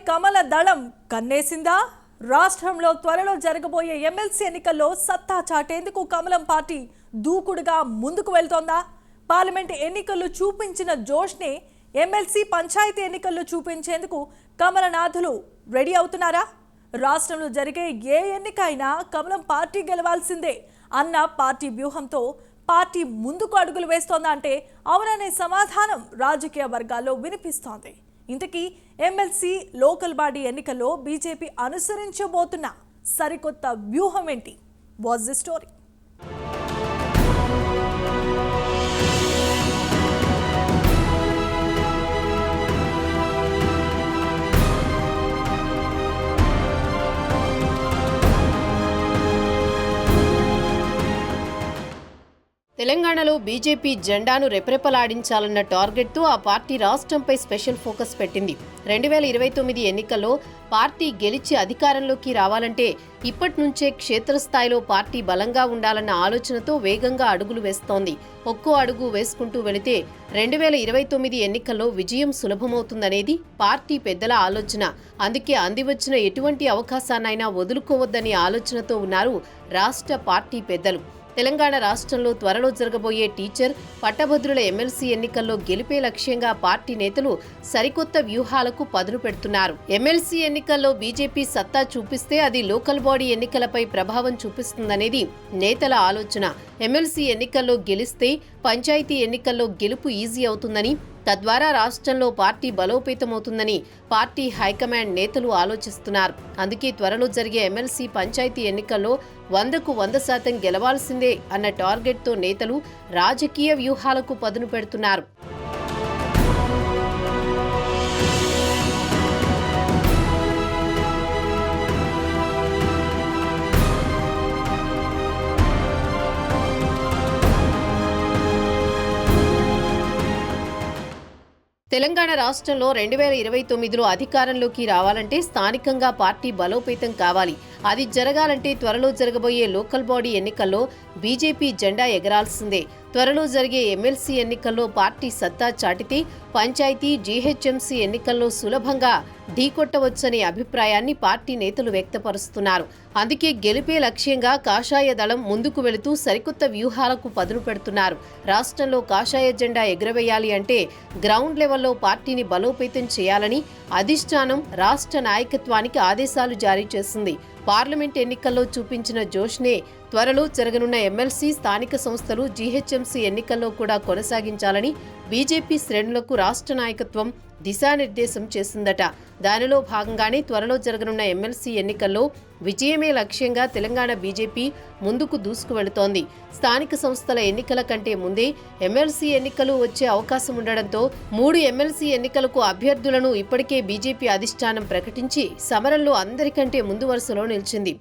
కమల దళం కన్నేసిందా? రాష్ట్రంలో త్వరలో జరగబోయే ఎమ్మెల్సీ ఎన్నికల్లో సత్తా చాటేందుకు కమలం పార్టీ దూకుడుగా ముందుకు వెళ్తోందా? పార్లమెంట్ ఎన్నికల్లో చూపించిన జోష్నే ఎమ్మెల్సీ పంచాయతీ ఎన్నికల్లో చూపించేందుకు కమలనాథులు రెడీ అవుతున్నారా? రాష్ట్రంలో జరిగే ఏ ఎన్నికైనా కమలం పార్టీ గెలవాల్సిందే అన్న పార్టీ వ్యూహంతో పార్టీ ముందుకు అడుగులు వేస్తోందా అంటే అవుననే సమాధానం రాజకీయ వర్గాల్లో వినిపిస్తోంది. ఇంతకీ ఎమ్మెల్సీ లోకల్ బాడీ ఎన్నికల్లో బీజేపీ అనుసరించబోతున్న సరికొత్త వ్యూహం ఏంటి? What's the story? తెలంగాణలో బీజేపీ జెండాను రెపరెపలాడించాలన్న టార్గెట్తో ఆ పార్టీ రాష్ట్రంపై స్పెషల్ ఫోకస్ పెట్టింది. 2029 ఎన్నికల్లో పార్టీ గెలిచి అధికారంలోకి రావాలంటే ఇప్పటి నుంచే క్షేత్రస్థాయిలో పార్టీ బలంగా ఉండాలన్న ఆలోచనతో వేగంగా అడుగులు వేస్తోంది. ఒక్కో అడుగు వేసుకుంటూ వెళితే 2029 ఎన్నికల్లో విజయం సులభమవుతుందనేది పార్టీ పెద్దల ఆలోచన. అందుకే అందివచ్చిన ఎటువంటి అవకాశాన్నైనా వదులుకోవద్దనే ఆలోచనతో ఉన్నారు రాష్ట్ర పార్టీ పెద్దలు. తెలంగాణ రాష్ట్రంలో త్వరలో జరగబోయే టీచర్ పట్టభద్రుల ఎమ్మెల్సీ ఎన్నికల్లో గెలిపే లక్ష్యంగా పార్టీ నేతలు సరికొత్త వ్యూహాలకు పదును పెడుతున్నారు. ఎమ్మెల్సీ ఎన్నికల్లో బీజేపీ సత్తా చూపిస్తే అది లోకల్ బాడీ ఎన్నికలపై ప్రభావం చూపిస్తుందనేది నేతల ఆలోచన. ఎమ్మెల్సీ ఎన్నికల్లో గెలిస్తే పంచాయతీ ఎన్నికల్లో గెలుపు ఈజీ అవుతుందని, తద్వారా రాష్ట్రంలో పార్టీ బలోపేతమవుతుందని పార్టీ హైకమాండ్ నేతలు ఆలోచిస్తున్నారు. అందుకే త్వరలో జరిగే ఎమ్మెల్సీ పంచాయతీ ఎన్నికల్లో 100కు 100% గెలవాల్సిందే అన్న టార్గెట్తో నేతలు రాజకీయ వ్యూహాలకు పదును పెడుతున్నారు. తెలంగాణ రాష్ట్రంలో 2029లో అధికారంలోకి రావాలంటే స్థానికంగా పార్టీ బలోపేతం కావాలి. అది జరగాలంటే త్వరలో జరగబోయే లోకల్ బాడీ ఎన్నికల్లో బీజేపీ జెండా ఎగరాల్సిందే. త్వరలో జరిగే ఎమ్మెల్సీ ఎన్నికల్లో పార్టీ సత్తా చాటితే పంచాయతీ, జీహెచ్ఎంసీ ఎన్నికల్లో సులభంగా ఢీకొట్టవచ్చనే అభిప్రాయాన్ని పార్టీ నేతలు వ్యక్తపరుస్తున్నారు. అందుకే గెలిపే లక్ష్యంగా కాషాయ దళం ముందుకు వెళుతూ సరికొత్త వ్యూహాలకు పదును పెడుతున్నారు. రాష్ట్రంలో కాషాయ జెండా ఎగురవేయాలి అంటే గ్రౌండ్ లెవెల్లో పార్టీని బలోపేతం చేయాలని అధిష్టానం రాష్ట్ర నాయకత్వానికి ఆదేశాలు జారీ చేసింది. పార్లమెంట్ ఎన్నికల్లో చూపించిన జోష్నే త్వరలో జరగనున్న ఎమ్మెల్సీ, స్థానిక సంస్థలు, జీహెచ్ఎంసీ ఎన్నికల్లో కూడా కొనసాగించాలని బీజేపీ శ్రేణులకు రాష్ట్ర నాయకత్వం దిశానిర్దేశం చేసిందట. దానిలో భాగంగానే త్వరలో జరగనున్న ఎమ్మెల్సీ ఎన్నికల్లో విజయమే లక్ష్యంగా తెలంగాణ బీజేపీ ముందుకు దూసుకు వెళుతోంది. స్థానిక సంస్థల ఎన్నికల కంటే ముందే ఎమ్మెల్సీ ఎన్నికలు వచ్చే అవకాశం ఉండడంతో 3 ఎమ్మెల్సీ ఎన్నికలకు అభ్యర్థులను ఇప్పటికే బీజేపీ అధిష్టానం ప్రకటించి సమరంలో అందరికంటే ముందు వరుసలో నిలిచింది.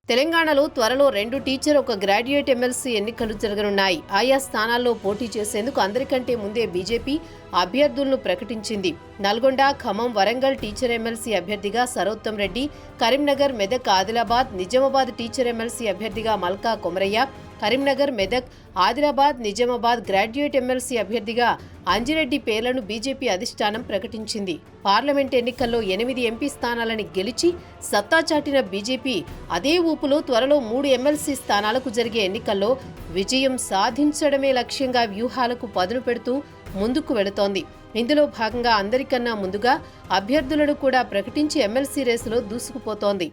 తెలంగాణలో త్వరలో 2 టీచర్, 1 గ్రాడ్యుయేట్ ఎమ్మెల్సీ ఎన్నికలు జరగనున్నాయి. ఆయా స్థానాల్లో పోటీ చేసేందుకు అందరికంటే ముందే బీజేపీ అభ్యర్థులను ప్రకటించింది. నల్గొండ, ఖమ్మం, వరంగల్ టీచర్ ఎమ్మెల్సీ అభ్యర్థిగా సరోత్తం రెడ్డి, కరీంనగర్, మెదక్, ఆదిలాబాద్, నిజామాబాద్ టీచర్ ఎమ్మెల్సీ అభ్యర్థిగా మల్కా కొమరయ్య, కరీంనగర్, మెదక్, ఆదిలాబాద్, నిజామాబాద్ గ్రాడ్యుయేట్ ఎమ్మెల్సీ అభ్యర్థిగా అంజిరెడ్డి పేర్లను బీజేపీ అధిష్టానం ప్రకటించింది. పార్లమెంట్ ఎన్నికల్లో 8 ఎంపీ స్థానాలని గెలిచి సత్తా చాటిన బీజేపీ అదే ఊపులో త్వరలో 3 ఎమ్మెల్సీ స్థానాలకు జరిగే ఎన్నికల్లో విజయం సాధించడమే లక్ష్యంగా వ్యూహాలకు పదును పెడుతూ ముందుకు వెళుతోంది. ఇందులో భాగంగా అందరికన్నా ముందుగా అభ్యర్థులను కూడా ప్రకటించి ఎమ్మెల్సీ రేసులో దూసుకుపోతోంది.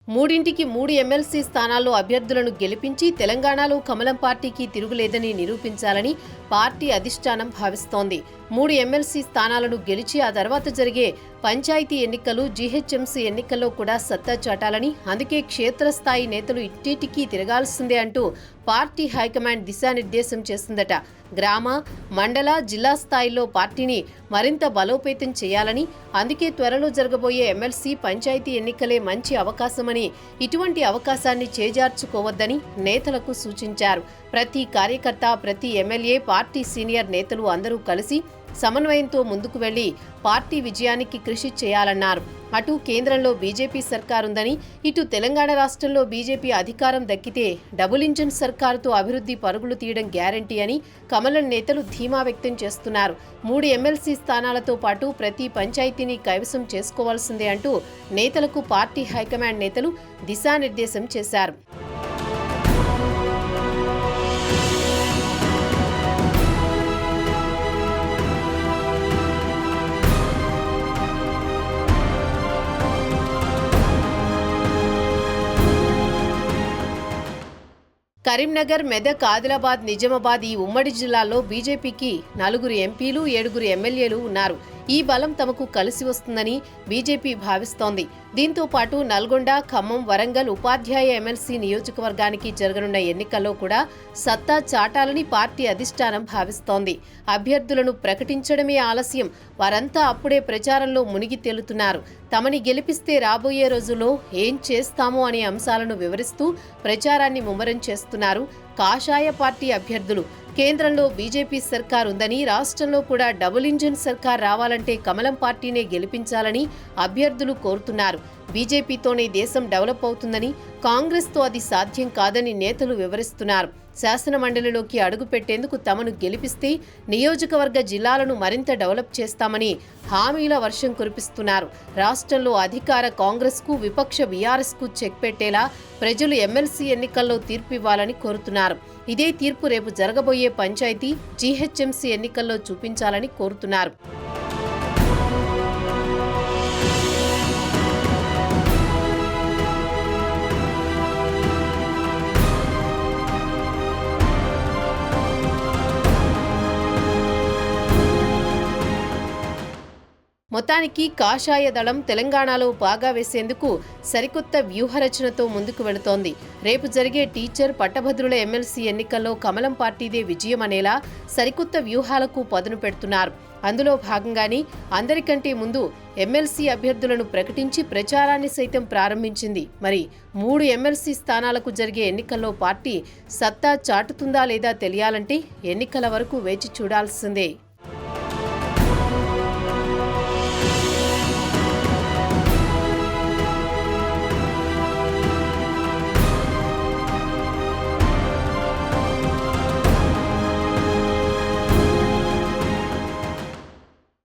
మూడింటికి 3 ఎమ్మెల్సీ స్థానాల్లో అభ్యర్థులను గెలిపించి తెలంగాణలో కమలం పార్టీకి తిరుగులేదని నిరూపించాలని పార్టీ అధిష్టానం భావిస్తోంది. 3 ఎమ్మెల్సీ స్థానాలను గెలిచి ఆ తర్వాత జరిగే పంచాయతీ ఎన్నికలు, జీహెచ్ఎంసీ ఎన్నికల్లో కూడా సత్తా చాటాలని, అందుకే క్షేత్రస్థాయి నేతలు ఇంటింటికి తిరగాల్సిందే అంటూ పార్టీ హైకమాండ్ దిశానిర్దేశం చేసిందట. గ్రామ, మండల, జిల్లా స్థాయిల్లో పార్టీని మరింత బలోపేతం చేయాలని, అందుకే త్వరలో జరగబోయే ఎమ్మెల్సీ, పంచాయతీ ఎన్నికలే మంచి అవకాశమని, ఇటువంటి అవకాశాన్ని చేజార్చుకోవద్దని నేతలకు సూచించారు. ప్రతి కార్యకర్త, ప్రతి ఎమ్మెల్యే, పార్టీ సీనియర్ నేతలు అందరూ కలిసి సమన్వయంతో ముందుకు వెళ్లి పార్టీ విజయానికి కృషి చేయాలన్నారు. అటు కేంద్రంలో బీజేపీ సర్కారుందని, ఇటు తెలంగాణ రాష్ట్రంలో బీజేపీ అధికారం దక్కితే డబుల్ ఇంజిన్ సర్కారుతో అభివృద్ధి పరుగులు తీయడం గ్యారంటీ అని కమలం నేతలు ధీమా వ్యక్తం చేస్తున్నారు. 3 ఎమ్మెల్సీ స్థానాలతో పాటు ప్రతి పంచాయతీని కైవసం చేసుకోవాల్సిందే అంటూ నేతలకు పార్టీ హైకమాండ్ నేతలు దిశానిర్దేశం చేశారు. కరీంనగర్, మెదక్, ఆదిలాబాద్, నిజామాబాద్ ఈ ఉమ్మడి జిల్లాల్లో బీజేపీకి 4 ఎంపీలు, 7 ఎమ్మెల్యేలు ఉన్నారు. ఈ బలం తమకు కలిసి వస్తుందని బీజేపీ భావిస్తోంది. దీంతో పాటు నల్గొండ, ఖమ్మం, వరంగల్ ఉపాధ్యాయ ఎమ్మెల్సీ నియోజకవర్గానికి జరగనున్న ఎన్నికల్లో కూడా సత్తా చాటాలని పార్టీ అధిష్టానం భావిస్తోంది. అభ్యర్థులను ప్రకటించడమే ఆలస్యం. వారంతా అప్పుడే ప్రచారంలో మునిగి తేలుతున్నారు. తమని గెలిపిస్తే రాబోయే రోజుల్లో ఏం చేస్తామో అనే అంశాలను వివరిస్తూ ప్రచారాన్ని ముమ్మరం చేస్తున్నారు కాషాయ పార్టీ అభ్యర్థులు. కేంద్రంలో బీజేపీ సర్కార్ ఉందని, రాష్ట్రంలో కూడా డబుల్ ఇంజిన్ సర్కార్ రావాలంటే కమలం పార్టీనే గెలిపించాలని అభ్యర్థులు కోరుతున్నారు. బీజేపీతోనే దేశం డెవలప్ అవుతుందని, కాంగ్రెస్తో అది సాధ్యం కాదని నేతలు వివరిస్తున్నారు. శాసనమండలిలోకి అడుగు పెట్టేందుకు తమను గెలిపిస్తే నియోజకవర్గ జిల్లాలను మరింత డెవలప్ చేస్తామని హామీల వర్షం కురిపిస్తున్నారు. రాష్ట్రంలో అధికార కాంగ్రెస్కు, విపక్ష బీఆర్ఎస్కు చెక్ పెట్టేలా ప్రజలు ఎమ్మెల్సీ ఎన్నికల్లో తీర్పు ఇవ్వాలని కోరుతున్నారు. ఇదే తీర్పు రేపు జరగబోయే పంచాయతీ, జీహెచ్ఎంసీ ఎన్నికల్లో చూపించాలని కోరుతున్నారు. మొత్తానికి కాషాయ దళం తెలంగాణలో బాగా వేసేందుకు సరికొత్త వ్యూహరచనతో ముందుకు వెళుతోంది. రేపు జరిగే టీచర్, పట్టభద్రుల ఎమ్మెల్సీ ఎన్నికల్లో కమలం పార్టీదే విజయమనేలా సరికొత్త వ్యూహాలకు పదును పెడుతున్నారు. అందులో భాగంగానే అందరికంటే ముందు ఎమ్మెల్సీ అభ్యర్థులను ప్రకటించి ప్రచారాన్ని సైతం ప్రారంభించింది. మరి 3 ఎమ్మెల్సీ స్థానాలకు జరిగే ఎన్నికల్లో పార్టీ సత్తా చాటుతుందా లేదా తెలియాలంటే ఎన్నికల వరకు వేచి చూడాల్సిందే.